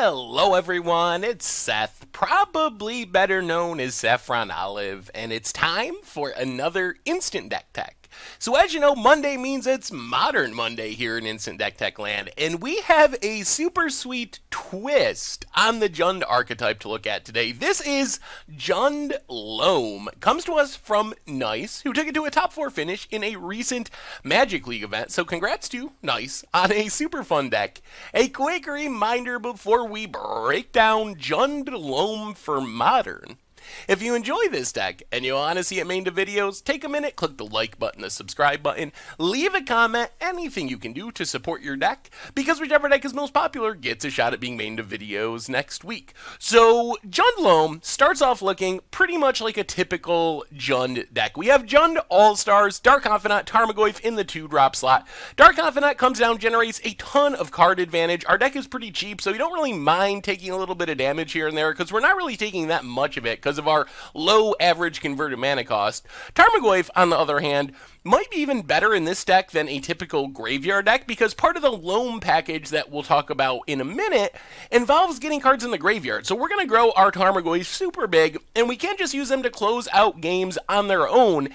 Hello everyone, it's Seth, probably better known as Saffron Olive, and it's time for another Instant Deck Tech. So as you know, Monday means it's Modern Monday here in Instant Deck Tech land, and we have a super sweet twist on the Jund archetype to look at today. This is Jund Loam. Comes to us from Nice, who took it to a top 4 finish in a recent Magic League event, so congrats to Nice on a super fun deck. A quick reminder before we break down Jund Loam for Modern. If you enjoy this deck and you want to see it made into videos, take a minute, click the like button, the subscribe button, leave a comment, anything you can do to support your deck, because whichever deck is most popular gets a shot at being made into videos next week. So, Jund Loam starts off looking pretty much like a typical Jund deck. We have Jund All-Stars, Dark Confidant, Tarmogoyf in the 2-drop slot. Dark Confidant comes down, generates a ton of card advantage. Our deck is pretty cheap, so you don't really mind taking a little bit of damage here and there, because we're not really taking that much of it, because of our low average converted mana cost. Tarmogoyf, on the other hand, might be even better in this deck than a typical graveyard deck, because part of the Loam package that we'll talk about in a minute involves getting cards in the graveyard. So we're going to grow our Tarmogoyf super big, and we can't just use them to close out games on their own.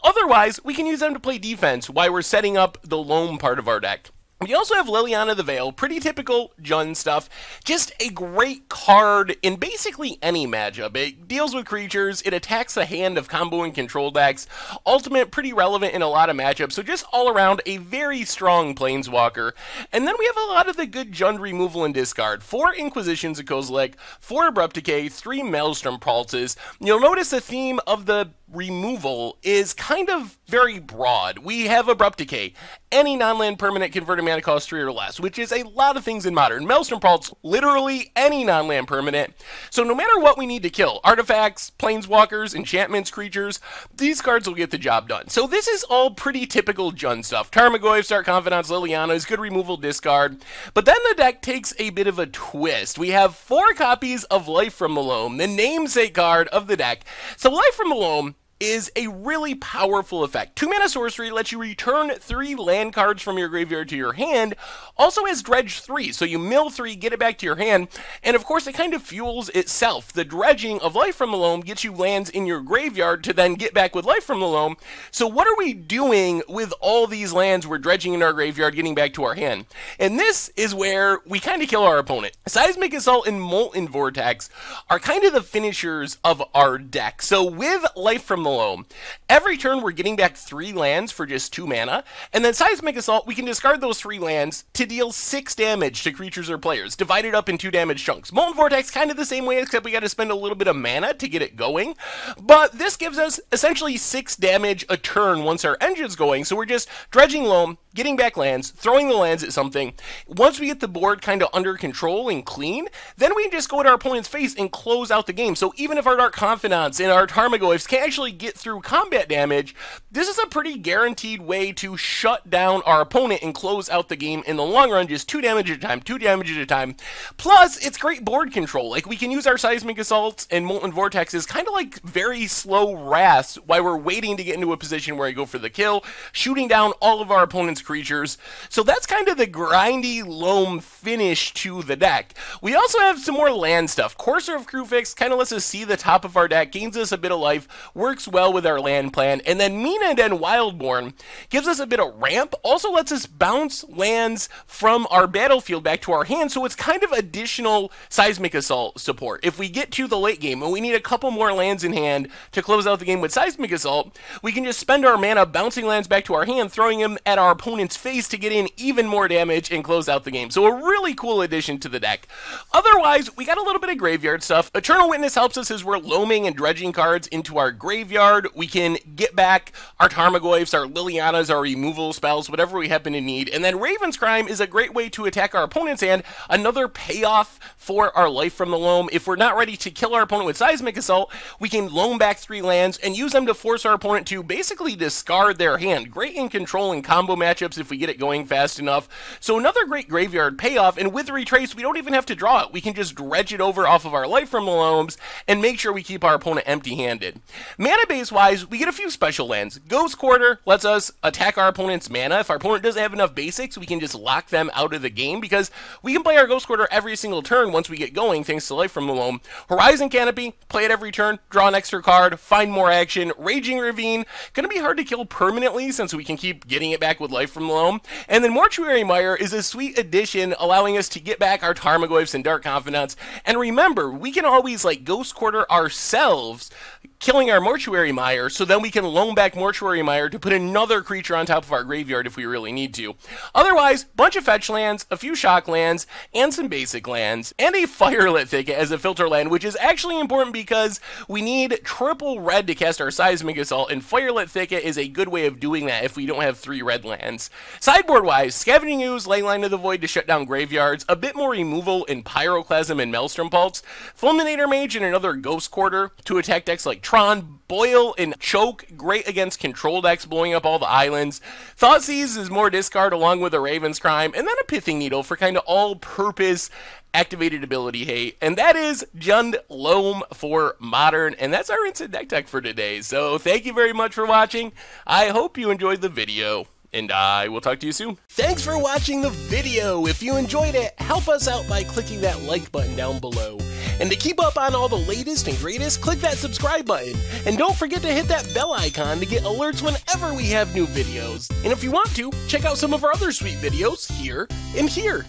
Otherwise, we can use them to play defense while we're setting up the Loam part of our deck. We also have Liliana the Veil, pretty typical Jund stuff, just a great card in basically any matchup. It deals with creatures, it attacks the hand of combo and control decks, ultimate, pretty relevant in a lot of matchups, so just all around a very strong Planeswalker. And then we have a lot of the good Jund removal and discard. 4 Inquisitions of Kozilek, 4 Abrupt Decay, 3 Maelstrom Pulses. You'll notice the theme of the removal is kind of very broad. We have Abrupt Decay, any non-land permanent converted mana cost 3 or less, which is a lot of things in Modern. Maelstrom Pulse, literally any non-land permanent. So no matter what we need to kill, artifacts, planeswalkers, enchantments, creatures, these cards will get the job done. So this is all pretty typical Jund stuff. Tarmogoyf, Dark Confidants, Liliana's, good removal, discard. But then the deck takes a bit of a twist. We have 4 copies of Life from the Loam, the namesake card of the deck. So Life from the Loam is a really powerful effect. 2-mana sorcery lets you return 3 land cards from your graveyard to your hand. Also has Dredge 3, so you mill 3, get it back to your hand, and of course it kind of fuels itself. The dredging of Life from the Loam gets you lands in your graveyard to then get back with Life from the Loam. So what are we doing with all these lands we're dredging in our graveyard, getting back to our hand? And this is where we kind of kill our opponent. Seismic Assault and Molten Vortex are kind of the finishers of our deck. So with Life from the Loam, every turn we're getting back 3 lands for just 2 mana, and then Seismic Assault, we can discard those 3 lands to deal 6 damage to creatures or players, divided up in 2 damage chunks. Molten Vortex, kind of the same way, except we got to spend a little bit of mana to get it going, but this gives us essentially 6 damage a turn once our engine's going, so we're just dredging Loam, getting back lands, throwing the lands at something. Once we get the board kind of under control and clean, then we can just go at our opponent's face and close out the game. So even if our Dark Confidants and our Tarmogoyfs can't actually get through combat damage, this is a pretty guaranteed way to shut down our opponent and close out the game in the long run, just 2 damage at a time, 2 damage at a time. Plus, it's great board control. Like, we can use our Seismic Assaults and Molten Vortexes kind of like very slow wraths while we're waiting to get into a position where I go for the kill, shooting down all of our opponent's creatures. So that's kind of the grindy Loam finish to the deck. We also have some more land stuff. Courser of Kruphix kind of lets us see the top of our deck, gains us a bit of life, works well with our land plan, and then Mina and Wildborn gives us a bit of ramp, also lets us bounce lands from our battlefield back to our hand, so it's kind of additional Seismic Assault support. If we get to the late game and we need a couple more lands in hand to close out the game with Seismic Assault, we can just spend our mana bouncing lands back to our hand, throwing them at our opponent's face to get in even more damage and close out the game. So a really cool addition to the deck. Otherwise, we got a little bit of graveyard stuff. Eternal Witness helps us as we're loaming and dredging cards into our graveyard. We can get back our Tarmogoyfs, our Lilianas, our removal spells, whatever we happen to need. And then Raven's Crime is a great way to attack our opponent's hand, another payoff for our Life from the Loam. If we're not ready to kill our opponent with Seismic Assault, we can loam back 3 lands and use them to force our opponent to basically discard their hand. Great in control and combo matchups matchups if we get it going fast enough. So another great graveyard payoff, and with Retrace, we don't even have to draw it. We can just dredge it over off of our life from the Loams and make sure we keep our opponent empty-handed. Mana base-wise, we get a few special lands. Ghost Quarter lets us attack our opponent's mana. If our opponent doesn't have enough basics, we can just lock them out of the game because we can play our Ghost Quarter every single turn once we get going, thanks to life from the Loam. Horizon Canopy, play it every turn, draw an extra card, find more action. Raging Ravine, gonna be hard to kill permanently since we can keep getting it back with life from the Loam. And then Mortuary Mire is a sweet addition, allowing us to get back our Tarmogoyfs and Dark Confidants. And remember, we can always like Ghost Quarter ourselves, killing our Mortuary Mire, so then we can loan back Mortuary Mire to put another creature on top of our graveyard if we really need to. Otherwise, bunch of fetch lands, a few shock lands, and some basic lands, and a Firelit Thicket as a filter land, which is actually important because we need triple red to cast our Seismic Assault, and Firelit Thicket is a good way of doing that if we don't have 3 red lands. Sideboard-wise, Scavenging Ooze, Leyline of the Void to shut down graveyards, a bit more removal in Pyroclasm and Maelstrom Pulse, Fulminator Mage and another Ghost Quarter to attack decks like Tron, Boil, and Choke, great against control decks blowing up all the islands. Thoughtseize is more discard along with a Raven's Crime, and then a Pithing Needle for kind of all-purpose activated ability hate. And that is Jund Loam for Modern, and that's our instant deck tech for today. So thank you very much for watching. I hope you enjoyed the video, and I will talk to you soon. Thanks for watching the video. If you enjoyed it, help us out by clicking that like button down below. And to keep up on all the latest and greatest, click that subscribe button. And don't forget to hit that bell icon to get alerts whenever we have new videos. And if you want to, check out some of our other sweet videos here and here.